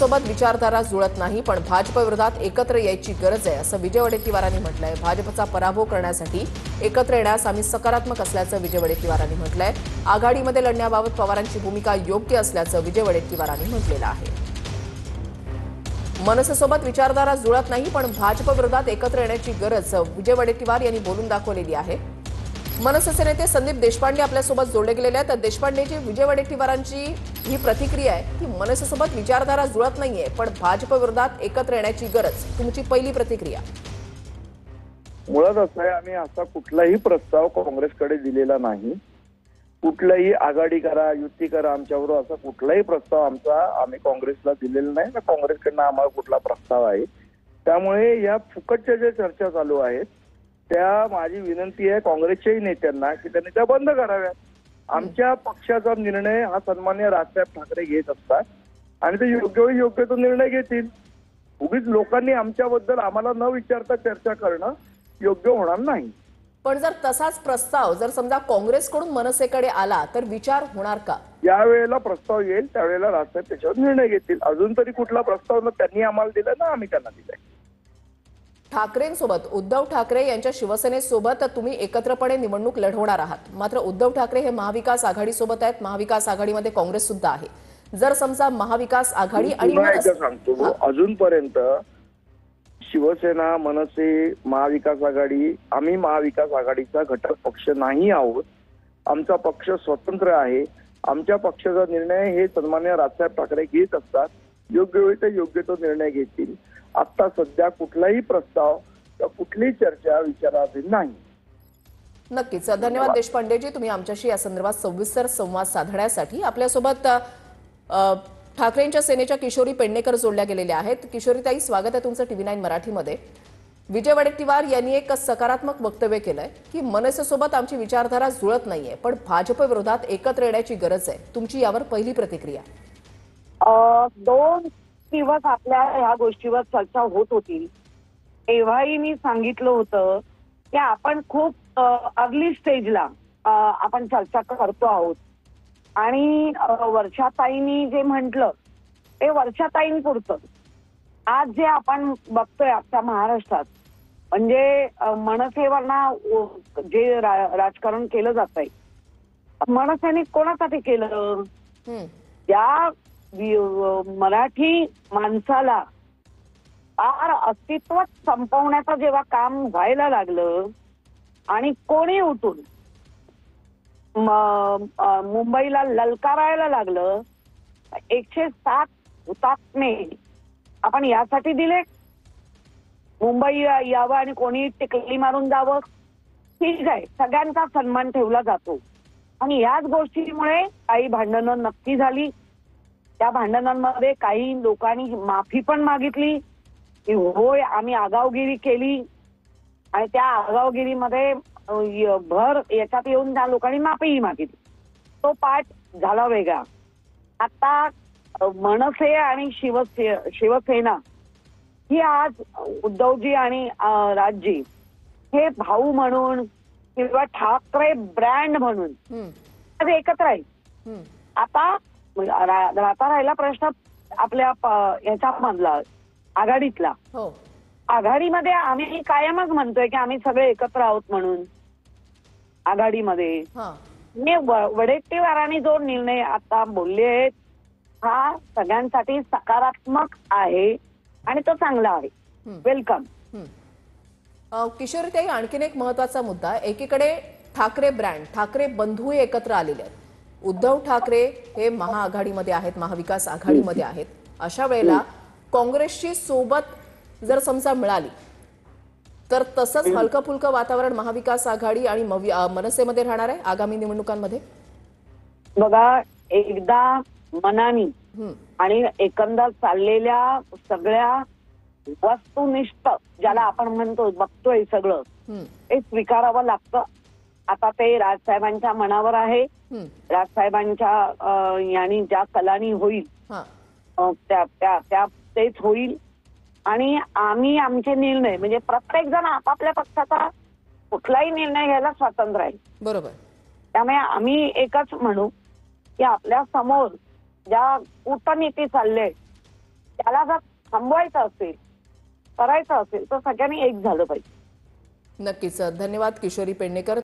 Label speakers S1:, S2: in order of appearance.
S1: मनसेसोबत विचारधारा जुळत नाही, पण भाजप विरोधात एकत्र यायची गरज आहे, असं विजय वडेट्टीवारांनी म्हटलंय. भाजपचा पराभव करण्यासाठी एकत्र येण्यास आम्ही सकारात्मक असल्याचं विजय वडेट्टीवारांनी म्हटलंय. आघाडीमध्ये लढण्याबाबत पवारांची भूमिका योग्य असल्याचं विजय वडेट्टीवारांनी म्हटलेलं आहे. मनसेसोबत विचारधारा जुळत नाही, पण भाजप विरोधात एकत्र येण्याची गरज विजय वडेट्टीवार यांनी बोलून दाखवलेली आहे. मनसेचे नेते संदीप देशपांडे आपल्यासोबत जोडले गेलेले आहेत. देशपांडेजी, विजय वडेट्टीवारांची ही प्रतिक्रिया आहे की मनसेसोबत विचारधारा जुळत नाहीये, पण भाजप विरोधात एकत्र येण्याची गरज. तुमची पहिली प्रतिक्रिया?
S2: मुळात असं आहे, आम्ही असा कुठलाही प्रस्ताव काँग्रेसकडे दिलेला नाही. कुठलाही आघाडी करा, युती करा आमच्याबरोबर, असा कुठलाही प्रस्ताव आम्ही काँग्रेसला दिलेला नाही ना काँग्रेसकडनं आम्हाला कुठला प्रस्ताव आहे. त्यामुळे या फुकटच्या ज्या चर्चा चालू आहेत त्या, माझी विनंती आहे काँग्रेसच्याही नेत्यांना की त्यांनी त्या बंद कराव्यात. आमच्या पक्षाचा निर्णय हा सन्माननीय राजसाहेब ठाकरे घेत असतात आणि ते योग्य तो निर्णय घेतील. उगीच लोकांनी आमच्याबद्दल आम्हाला न विचारता चर्चा करणं योग्य होणार नाही.
S1: पण जर तसाच प्रस्ताव जर समजा काँग्रेसकडून मनसेकडे आला तर विचार होणार का?
S2: यावेळेला प्रस्ताव येईल त्यावेळेला राजसाहेब त्याच्यावर निर्णय घेतील. अजून तरी कुठला प्रस्ताव त्यांनी आम्हाला दिला ना आम्ही त्यांना दिलाय.
S1: ठाकरेंसोबत उद्धव ठाकरे यांच्या शिवसेनेसोबत तुम्ही एकत्रपणे निवडणूक लढवणार आहात. मात्र उद्धव ठाकरे हे महाविकास आघाडीसोबत आहेत. महाविकास आघाडीमध्ये काँग्रेस सुद्धा आहे. जर समजा महाविकास आघाडी आणि
S2: सांगतो अजूनपर्यंत शिवसेना, मनसे, महाविकास आघाडी, आम्ही महाविकास आघाडीचा घटक पक्ष नाही आहोत. आमचा पक्ष स्वतंत्र आहे. आमच्या पक्षाचा निर्णय हे सन्माननीय राजसाहेब ठाकरे घेत असतात. योग्य वेळी ते योग्य तो निर्णय घेतील. आता सध्या कुठलाही प्रस्ताव किंवा कुठलीही चर्चा विचाराधीन नाही.
S1: नक्कीच. धन्यवाद देशपांडेजी, तुम्ही आमच्याशी या संदर्भात सविस्तर संवाद साधण्यासाठी. आपल्यासोबत ठाकरेंच्या सेनेच्या किशोरी पेडणेकर जोडल्या गेलेल्या आहेत. किशोरीताई, स्वागत आहे तुमचं TV9 मराठीमध्ये. विजय वडेट्टीवार यांनी एक सकारात्मक वक्तव्य केलंय की मनसेसोबत आमची विचारधारा जुळत नाहीये, पण भाजप विरोधात एकत्र येण्याची गरज आहे. तुमची यावर पहिली प्रतिक्रिया?
S3: 2 दिवस आपल्या ह्या गोष्टीवर चर्चा होत होती तेव्हाही मी सांगितलं होतं की आपण खूप अर्ली स्टेजला आपण चर्चा करतो आहोत आणि वर्षाताईंनी जे म्हटलं ते वर्षाताईंपुरतं. आज जे आपण बघतोय आपल्या महाराष्ट्रात म्हणजे मनसेवरना जे राजकारण केलं जात आहे, मनसेने कोणासाठी केलं? या मराठी माणसाला फार अस्तित्व संपवण्याचं जेव्हा काम व्हायला लागलं आणि कोणी उठून मुंबईला ललकारायला लागलं, 107 हुतात्मे आपण यासाठी दिले मुंबई यावं आणि कोणी टिकली मारून जावं. ठीक आहे, सगळ्यांचा सन्मान ठेवला जातो आणि याच गोष्टीमुळे काही भांडणं नक्की झाली. त्या भांडणांमध्ये काही लोकांनी माफी पण मागितली की होय आम्ही आगावगिरी केली आणि त्या आगावगिरीमध्ये भर याच्यात येऊन त्या लोकांनी माफीही मागितली. तो पाठ झाला वेगळा. आता मनसे आणि शिवसेना ही आज उद्धवजी आणि राजजी हे भाऊ म्हणून किंवा ठाकरे ब्रँड म्हणून आज एकत्र आहे. आता राहिला प्रश्न आपल्या ह्याच्यामधला आघाडीतला. आघाडीमध्ये आम्ही कायमच म्हणतोय की आम्ही सगळे एकत्र आहोत म्हणून आघाडीमध्ये. वडेट्टीवारांनी जो निर्णय आता बोलले आहेत हा सगळ्यांसाठी सकारात्मक आहे आणि तो चांगला आहे. वेलकम.
S1: किशोरीताई, आणखीन एक महत्वाचा मुद्दा. एकीकडे ठाकरे ब्रँड, ठाकरे बंधू एकत्र आलेले आहेत. उद्धव ठाकरे हे महाआघाडीमध्ये आहेत, महाविकास आघाडीमध्ये आहेत. अशा वेळेला काँग्रेसची सोबत जर समजा मिळाली तर तसंच हलकं फुलकं वातावरण महाविकास आघाडी आणि मनसेमध्ये राहणार आहे आगामी निवडणुकांमध्ये?
S3: बघा, एकदा मनानी आणि एकंदर चाललेल्या सगळ्या वस्तुनिष्ठ ज्याला आपण म्हणतो बघतोय सगळं ते स्वीकारावं लागतं. आता ते राजसाहेबांच्या मनावर आहे. राजसाहेबांच्या यांनी ज्या कलानी होईल त्या तेच होईल आणि आम्ही आमचे निर्णय म्हणजे प्रत्येक जण आपापल्या पक्षाचा कुठलाही निर्णय घ्यायला स्वातंत्र्य आहे.
S1: बरोबर.
S3: त्यामुळे आम्ही एकच म्हणू की आपल्या समोर ज्या कूटनीती चालले त्याला जर थांबवायचं असेल, करायचं असेल तर सगळ्यांनी एक झालं पाहिजे.
S1: नक्कीच धन्यवाद किशोरी पेडणेकर.